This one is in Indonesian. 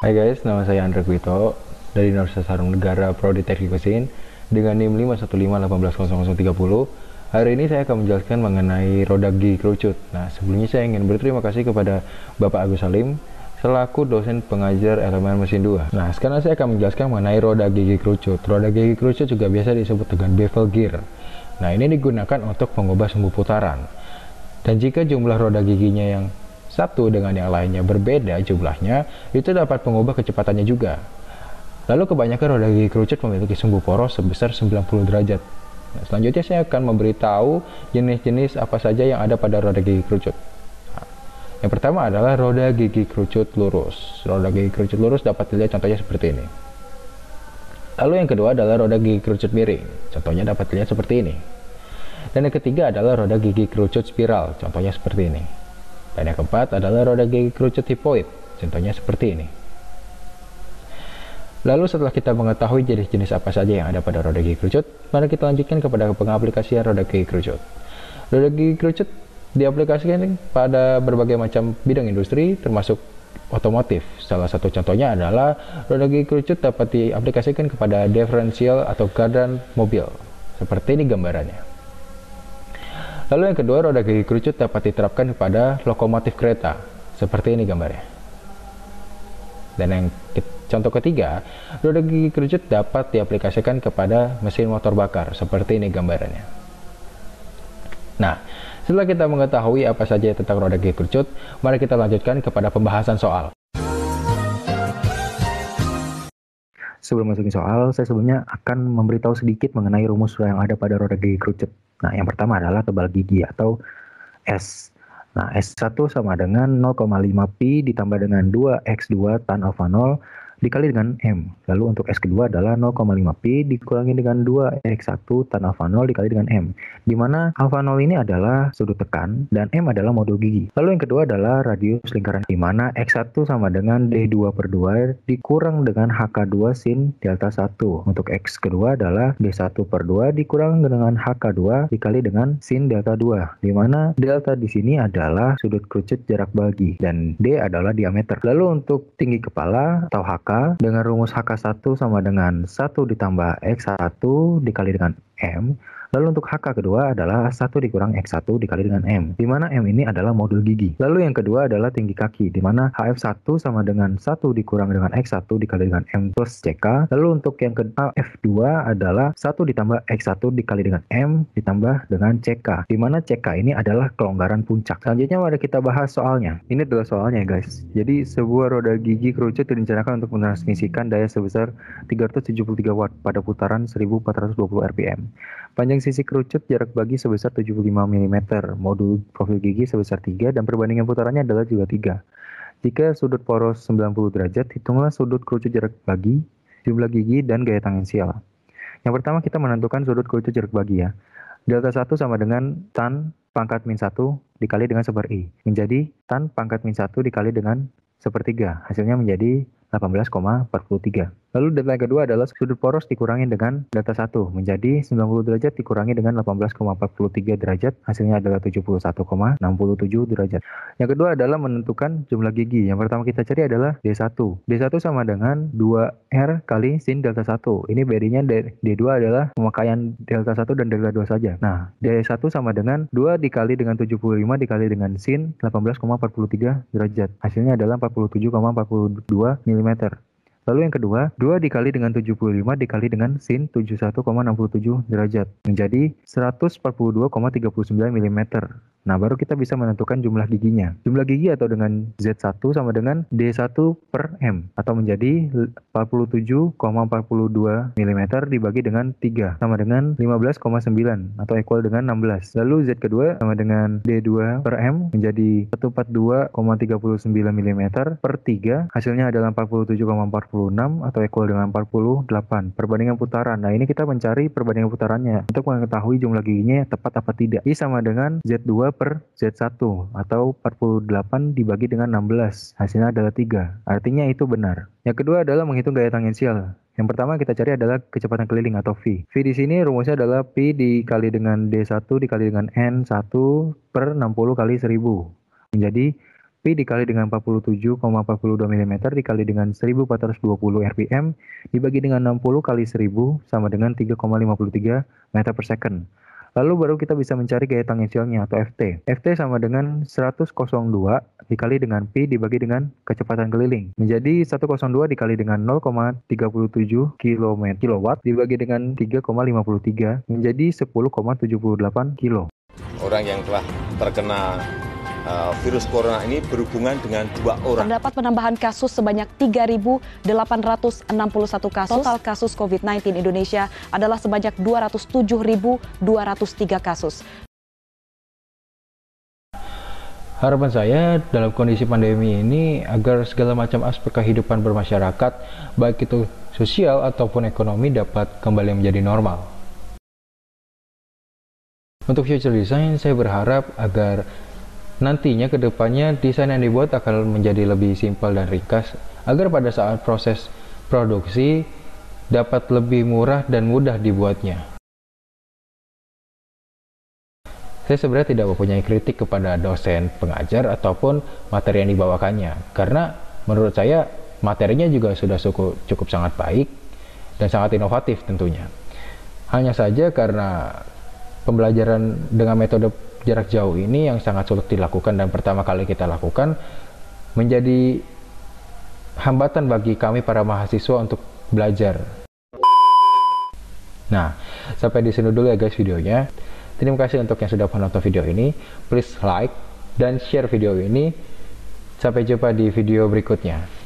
Hai guys, nama saya Andre Kwito dari Universitas Harum Negara Prodi Teknik Mesin dengan NIM 515180030. Hari ini saya akan menjelaskan mengenai roda gigi kerucut. Nah, sebelumnya saya ingin berterima kasih kepada Bapak Agus Salim selaku dosen pengajar elemen mesin 2. Nah, sekarang saya akan menjelaskan mengenai roda gigi kerucut. Roda gigi kerucut juga biasa disebut dengan bevel gear. Nah, ini digunakan untuk mengubah sumbu putaran. Dan jika jumlah roda giginya yang satu dengan yang lainnya berbeda jumlahnya, itu dapat mengubah kecepatannya juga. Lalu kebanyakan roda gigi kerucut memiliki sumbu poros sebesar 90 derajat. Nah, selanjutnya saya akan memberitahu jenis-jenis apa saja yang ada pada roda gigi kerucut. Nah, yang pertama adalah roda gigi kerucut lurus. Roda gigi kerucut lurus dapat dilihat contohnya seperti ini. Lalu yang kedua adalah roda gigi kerucut miring. Contohnya dapat dilihat seperti ini. Dan yang ketiga adalah roda gigi kerucut spiral. Contohnya seperti ini. Dan yang keempat adalah roda gigi kerucut hipoid, contohnya seperti ini. Lalu setelah kita mengetahui jenis-jenis apa saja yang ada pada roda gigi kerucut, mari kita lanjutkan kepada pengaplikasian roda gigi kerucut. Roda gigi kerucut diaplikasikan pada berbagai macam bidang industri, termasuk otomotif. Salah satu contohnya adalah roda gigi kerucut dapat diaplikasikan kepada diferensial atau gardan mobil. Seperti ini gambarannya. Lalu yang kedua, roda gigi kerucut dapat diterapkan kepada lokomotif kereta. Seperti ini gambarnya. Dan yang contoh ketiga, roda gigi kerucut dapat diaplikasikan kepada mesin motor bakar. Seperti ini gambarannya. Nah, setelah kita mengetahui apa saja tentang roda gigi kerucut, mari kita lanjutkan kepada pembahasan soal. Sebelum masukin soal, saya sebelumnya akan memberitahu sedikit mengenai rumus yang ada pada roda gigi kerucut. Nah, yang pertama adalah tebal gigi atau S. Nah, S1 sama dengan 0,5 Pi ditambah dengan 2X2 tan alfa 0 dikali dengan M. Lalu untuk S kedua adalah 0,5 Pi dikurangi dengan 2X1 tan alfa 0 dikali dengan M. Di mana alfa 0 ini adalah sudut tekan dan M adalah modul gigi. Lalu yang kedua adalah radius lingkaran, di mana X1 sama dengan D2 per 2 dikurang dengan HK2 sin delta 1. Untuk X kedua adalah D1 per 2 dikurang dengan HK2 dikali dengan sin delta 2. Di mana delta di sini adalah sudut kerucut jarak bagi dan D adalah diameter. Lalu untuk tinggi kepala atau HK dengan rumus HK1 sama dengan 1 ditambah X1 dikali dengan M. Lalu untuk HK kedua adalah 1 dikurang X1 dikali dengan M, di mana M ini adalah modul gigi. Lalu yang kedua adalah tinggi kaki, di mana HF1 sama dengan 1 dikurang dengan X1 dikali dengan M plus CK. Lalu untuk yang kedua F2 adalah 1 ditambah X1 dikali dengan M ditambah dengan CK, di mana CK ini adalah kelonggaran puncak. Selanjutnya mari kita bahas soalnya. Ini adalah soalnya guys. Jadi sebuah roda gigi kerucut direncanakan untuk mentransmisikan daya sebesar 373 Watt pada putaran 1420 RPM. Panjang sisi kerucut jarak bagi sebesar 75 mm, modul profil gigi sebesar 3, dan perbandingan putarannya adalah juga 3. Jika sudut poros 90 derajat, hitunglah sudut kerucut jarak bagi, jumlah gigi, dan gaya tangensial. Yang pertama kita menentukan sudut kerucut jarak bagi ya. Delta 1 sama dengan tan pangkat min 1 dikali dengan seper I, menjadi tan pangkat min 1 dikali dengan sepertiga, hasilnya menjadi 18,43. Lalu delta yang kedua adalah sudut poros dikurangi dengan delta 1 menjadi 90 derajat dikurangi dengan 18,43 derajat, hasilnya adalah 71,67 derajat. Yang kedua adalah menentukan jumlah gigi. Yang pertama kita cari adalah D1. D1 sama dengan 2R kali sin delta 1. Ini berinya D2 adalah pemakaian delta 1 dan delta 2 saja. Nah, D1 sama dengan 2 dikali dengan 75 dikali dengan sin 18,43 derajat. Hasilnya adalah 47,42 mm. Lalu yang kedua, 2 dikali dengan 75 dikali dengan sin 71,67 derajat, menjadi 142,39 mm. Nah, baru kita bisa menentukan jumlah giginya. Jumlah gigi atau dengan Z1 sama dengan D1 per M, atau menjadi 47,42 mm dibagi dengan 3, sama dengan 15,9, atau equal dengan 16. Lalu Z kedua sama dengan D2 per M, menjadi 142,39 mm per 3, hasilnya adalah 47,46, atau equal dengan 48. Perbandingan putaran. Nah, ini kita mencari perbandingan putarannya untuk mengetahui jumlah giginya tepat apa tidak. Ini sama dengan Z2 per Z1 atau 48 dibagi dengan 16. Hasilnya adalah 3. Artinya itu benar. Yang kedua adalah menghitung gaya tangensial. Yang pertama kita cari adalah kecepatan keliling atau V. V di sini rumusnya adalah P dikali dengan D1 dikali dengan N1 per 60 kali 1000. Menjadi Pi dikali dengan 47,42 mm dikali dengan 1420 rpm dibagi dengan 60 kali 1000 sama dengan 3,53 meter per second. Lalu baru kita bisa mencari gaya tangensialnya atau FT. FT sama dengan 102 dikali dengan Pi dibagi dengan kecepatan keliling. Menjadi 102 dikali dengan 0,37 kW dibagi dengan 3,53 menjadi 10,78 kilo. Orang yang telah terkena virus corona ini berhubungan dengan 2 orang. Terdapat penambahan kasus sebanyak 3.861 kasus. Total kasus COVID-19 Indonesia adalah sebanyak 207.203 kasus. Harapan saya dalam kondisi pandemi ini agar segala macam aspek kehidupan bermasyarakat, baik itu sosial ataupun ekonomi, dapat kembali menjadi normal. Untuk future design, saya berharap agar nantinya ke depannya desain yang dibuat akan menjadi lebih simpel dan ringkas, agar pada saat proses produksi dapat lebih murah dan mudah dibuatnya. Saya sebenarnya tidak mempunyai kritik kepada dosen pengajar ataupun materi yang dibawakannya, karena menurut saya materinya juga sudah cukup sangat baik dan sangat inovatif tentunya. Hanya saja karena pembelajaran dengan metode jarak jauh ini yang sangat sulit dilakukan dan pertama kali kita lakukan, menjadi hambatan bagi kami para mahasiswa untuk belajar. Nah, sampai di sini dulu ya guys videonya. Terima kasih untuk yang sudah menonton video ini. Please like dan share video ini. Sampai jumpa di video berikutnya.